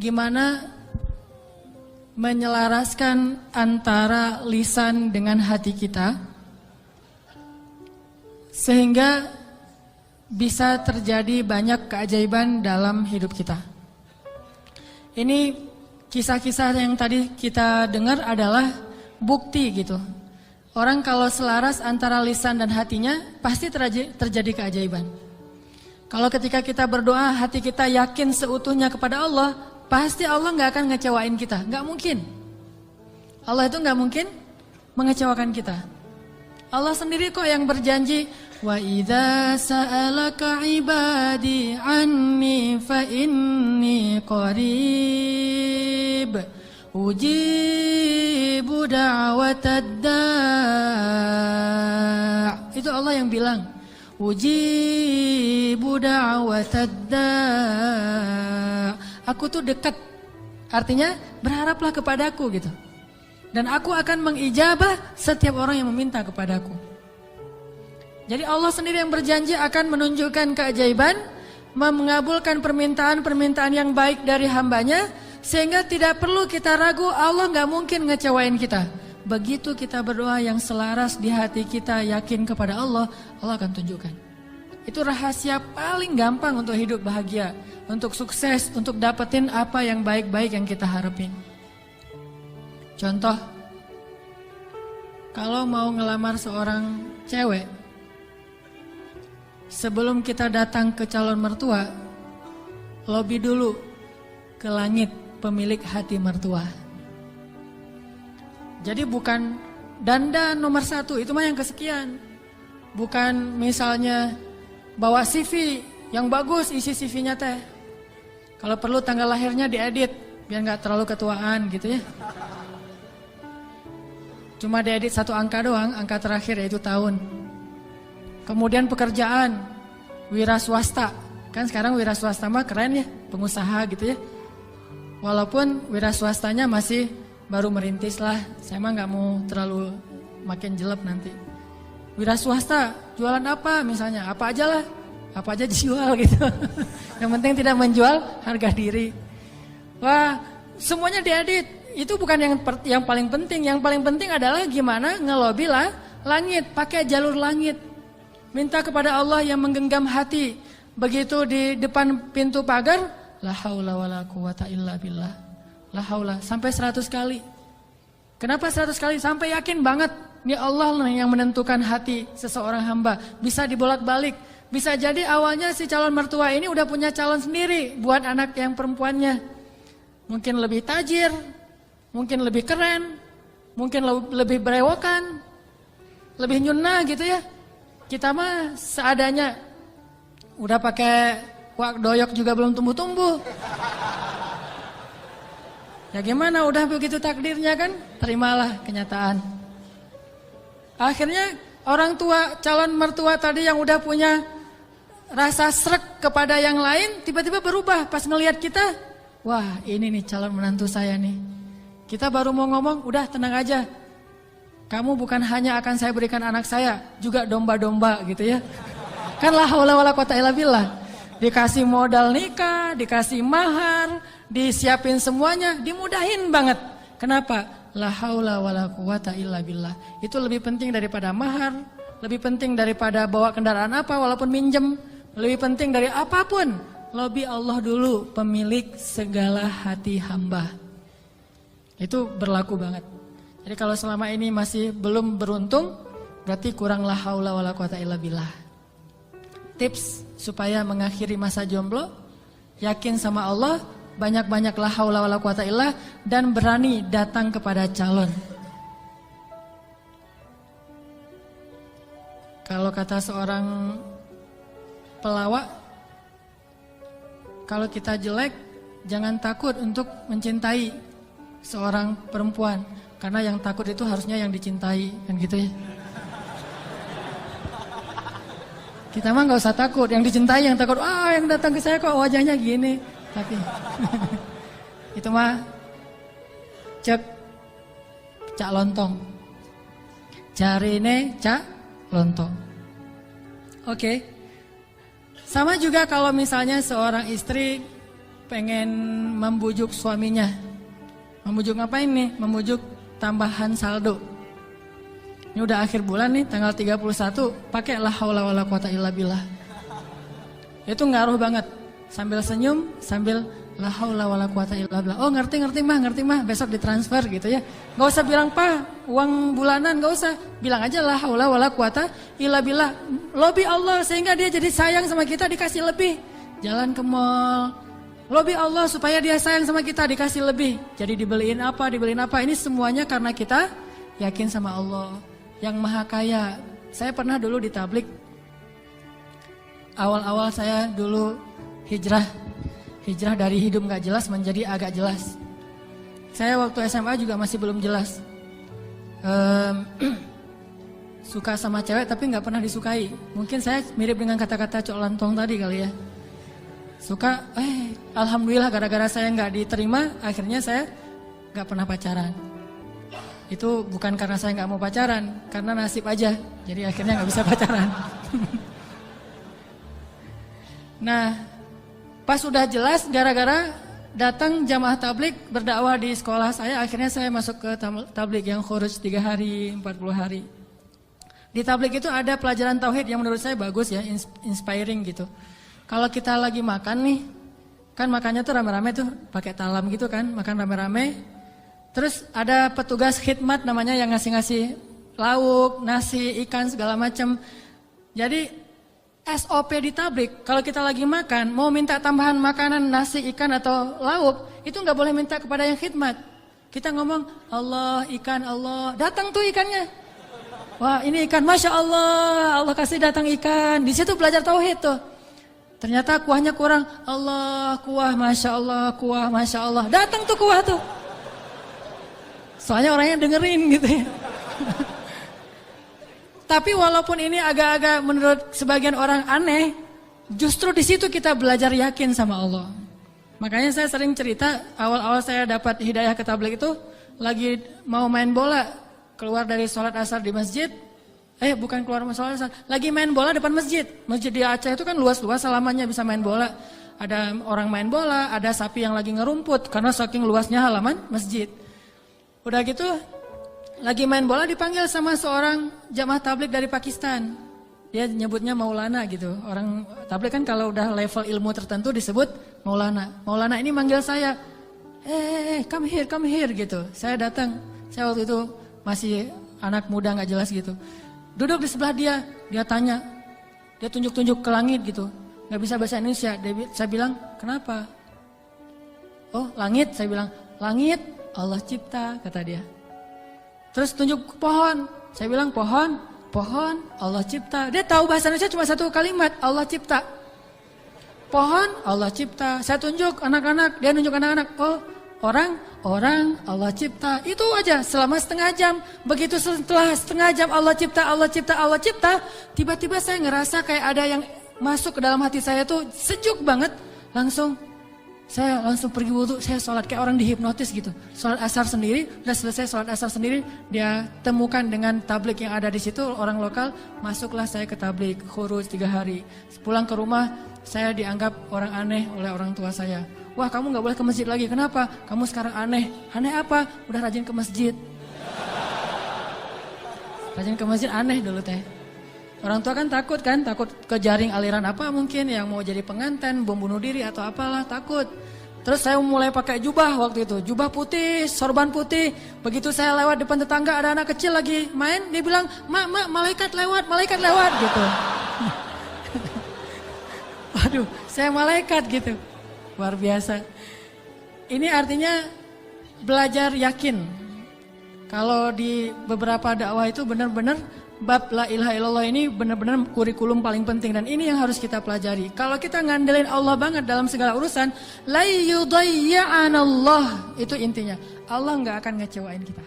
gimana menyelaraskan antara lisan dengan hati kita sehingga bisa terjadi banyak keajaiban dalam hidup kita. Ini kisah-kisah yang tadi kita dengar adalah bukti gitu. Orang kalau selaras antara lisan dan hatinya pasti terjadi keajaiban. Kalau ketika kita berdoa hati kita yakin seutuhnya kepada Allah, pasti Allah gak akan ngecewain kita. Gak mungkin. Allah itu gak mungkin mengecewakan kita. Allah sendiri kok yang berjanji, wa idza sa'alaka ibadi anni fa inni qarib ujibu da'watad da'. Itu Allah yang bilang, ujibu da'watad da'. Aku tuh dekat. Artinya berharaplah kepadaku gitu. Dan aku akan mengijabah setiap orang yang meminta kepadaku. Jadi Allah sendiri yang berjanji akan menunjukkan keajaiban, mengabulkan permintaan-permintaan yang baik dari hambanya, sehingga tidak perlu kita ragu Allah gak mungkin ngecewain kita. Begitu kita berdoa yang selaras di hati kita yakin kepada Allah, Allah akan tunjukkan. Itu rahasia paling gampang untuk hidup bahagia, untuk sukses, untuk dapetin apa yang baik-baik yang kita harapin. Contoh, kalau mau ngelamar seorang cewek, sebelum kita datang ke calon mertua, lobi dulu ke langit pemilik hati mertua. Jadi bukan dandan nomor 1, itu mah yang kesekian. Bukan misalnya bawa CV yang bagus, isi CV-nya teh. Kalau perlu tanggal lahirnya diedit, biar gak terlalu ketuaan gitu ya. Cuma diedit 1 angka doang, angka terakhir yaitu tahun. Kemudian pekerjaan, wira swasta. Kan sekarang wira swasta mah keren ya, pengusaha gitu ya. Walaupun wira swastanya masih baru merintis lah. Saya mah gak mau terlalu makin jelek nanti. Wira swasta, jualan apa misalnya, apa aja lah. Apa aja dijual gitu. Yang penting tidak menjual harga diri. Wah, semuanya diedit. Itu bukan yang paling penting. Yang paling penting adalah gimana ngelobi lah langit, pakai jalur langit. Minta kepada Allah yang menggenggam hati. Begitu di depan pintu pagar, la haula wala quwata illa billah. La haula sampai 100 kali. Kenapa 100 kali? Sampai yakin banget ini Allah yang menentukan hati seseorang hamba. Bisa dibolak-balik. Bisa jadi awalnya si calon mertua ini udah punya calon sendiri buat anak yang perempuannya. Mungkin lebih tajir, mungkin lebih keren, mungkin lebih berewokan, lebih nyunah gitu ya. Kita mah seadanya, udah pakai wak doyok juga belum tumbuh-tumbuh. Ya gimana, udah begitu takdirnya kan, terimalah kenyataan. Akhirnya orang tua, calon mertua tadi yang udah punya rasa srek kepada yang lain, tiba-tiba berubah pas ngelihat kita. Wah, ini nih calon menantu saya nih. Kita baru mau ngomong, udah tenang aja. Kamu bukan hanya akan saya berikan anak saya, juga domba-domba gitu ya. Kan la haula wala quwata illa billah. Dikasih modal nikah, dikasih mahar, disiapin semuanya, dimudahin banget. Kenapa? La haula wala quwata illa billah. Itu lebih penting daripada mahar, lebih penting daripada bawa kendaraan apa walaupun minjem, lebih penting dari apapun. Lebih Allah dulu, pemilik segala hati hamba. Itu berlaku banget. Jadi kalau selama ini masih belum beruntung, berarti kurang la haula wala quwata illa billah. Tips supaya mengakhiri masa jomblo, yakin sama Allah, banyak-banyak la haula wala quwata illa, dan berani datang kepada calon. Kalau kata seorang pelawak, kalau kita jelek, jangan takut untuk mencintai seorang perempuan, karena yang takut itu harusnya yang dicintai, kan gitu ya. Kita mah nggak usah takut, yang dicintai yang takut. Yang datang ke saya kok wajahnya gini. Tapi itu mah cek cak lontong. Jarine cak lontong. Oke. Sama juga kalau misalnya seorang istri pengen membujuk suaminya. Membujuk ngapain nih? Membujuk tambahan saldo. Ini udah akhir bulan nih, tanggal 31, pakai la haula wala quwata illa billah. Itu ngaruh banget. Sambil senyum, sambil la haula wala quwata illa billah. Oh ngerti mah, besok ditransfer gitu ya. Gak usah bilang Pak, uang bulanan gak usah. Bilang aja la haula wala quwata illa billah. Lobby Allah sehingga dia jadi sayang sama kita, dikasih lebih. Jalan ke mall, lobby Allah supaya dia sayang sama kita, dikasih lebih. Jadi dibeliin apa. Ini semuanya karena kita yakin sama Allah yang maha kaya. Saya pernah dulu di tablik. Awal-awal saya dulu hijrah dari hidup gak jelas menjadi agak jelas. Saya waktu SMA juga masih belum jelas. Suka sama cewek tapi gak pernah disukai. Mungkin saya mirip dengan kata-kata Cok Lantong tadi kali ya. Suka, alhamdulillah gara-gara saya gak diterima, akhirnya saya gak pernah pacaran. Itu bukan karena saya gak mau pacaran, karena nasib aja. Jadi akhirnya gak bisa pacaran. Nah, pas sudah jelas gara-gara datang jamaah tablik berdakwah di sekolah saya, akhirnya saya masuk ke tablik yang khuruj 3 hari, 40 hari. Di tablik itu ada pelajaran tauhid yang menurut saya bagus ya, inspiring gitu. Kalau kita lagi makan nih, kan makannya tuh rame-rame tuh, pakai talam gitu kan, makan rame-rame. Terus ada petugas khidmat namanya yang ngasih-ngasih lauk, nasi, ikan segala macam. Jadi SOP di tablik, kalau kita lagi makan, mau minta tambahan makanan, nasi, ikan atau lauk, itu nggak boleh minta kepada yang khidmat. Kita ngomong, Allah, ikan, Allah, datang tuh ikannya. Wah ini ikan, Masya Allah, Allah kasih datang ikan. Di situ belajar tauhid tuh. Ternyata kuahnya kurang, Allah, kuah, Masya Allah, kuah, Masya Allah. Datang tuh kuah tuh. Soalnya orangnya dengerin gitu ya. Tapi walaupun ini agak-agak menurut sebagian orang aneh, justru di situ kita belajar yakin sama Allah. Makanya saya sering cerita, awal-awal saya dapat hidayah ke tabligh itu, lagi mau main bola, keluar dari sholat asar di masjid, bukan keluar sholat asar, lagi main bola depan masjid. Masjid di Aceh itu kan luas-luas, halamannya bisa main bola. Ada orang main bola, ada sapi yang lagi ngerumput, karena saking luasnya halaman masjid. Udah gitu, lagi main bola dipanggil sama seorang jamaah tabligh dari Pakistan. Dia nyebutnya Maulana gitu. Orang tabligh kan kalau udah level ilmu tertentu disebut Maulana. Maulana ini manggil saya, come here gitu. Saya datang. Saya waktu itu masih anak muda gak jelas gitu. Duduk di sebelah dia, dia tanya. Dia tunjuk-tunjuk ke langit gitu. Gak bisa bahasa Indonesia. Saya bilang, kenapa? Oh langit, saya bilang, langit Allah cipta, kata dia. Terus tunjuk ke pohon. Saya bilang pohon Allah cipta. Dia tahu bahasa Indonesia cuma satu kalimat, Allah cipta. Pohon Allah cipta. Saya tunjuk anak-anak, dia nunjuk anak-anak. Oh, orang Allah cipta. Itu aja selama setengah jam. Begitu setelah setengah jam Allah cipta, tiba-tiba saya ngerasa kayak ada yang masuk ke dalam hati saya tuh sejuk banget. Saya langsung pergi wudhu, saya sholat kayak orang dihipnotis gitu. Sholat asar sendiri, udah selesai sholat asar sendiri, dia temukan dengan tabligh yang ada di situ, orang lokal, masuklah saya ke tabligh, khuruj 3 hari. Pulang ke rumah, saya dianggap orang aneh oleh orang tua saya. Wah kamu gak boleh ke masjid lagi, kenapa? Kamu sekarang aneh. Aneh apa? Udah rajin ke masjid. Rajin ke masjid aneh dulu teh. Orang tua kan takut ke jaring aliran apa mungkin yang mau jadi pengantin, bom bunuh diri atau apalah, takut. Terus saya mulai pakai jubah waktu itu, jubah putih, sorban putih. Begitu saya lewat depan tetangga ada anak kecil lagi main, dia bilang, "Mak, malaikat lewat," gitu. Waduh, saya malaikat gitu. Luar biasa. Ini artinya belajar yakin. Kalau di beberapa dakwah itu benar-benar bab la ilaha illallah ini benar-benar kurikulum paling penting dan ini yang harus kita pelajari. Kalau kita ngandelin Allah banget dalam segala urusan, la yudayya'anallah, itu intinya. Allah nggak akan ngecewain kita.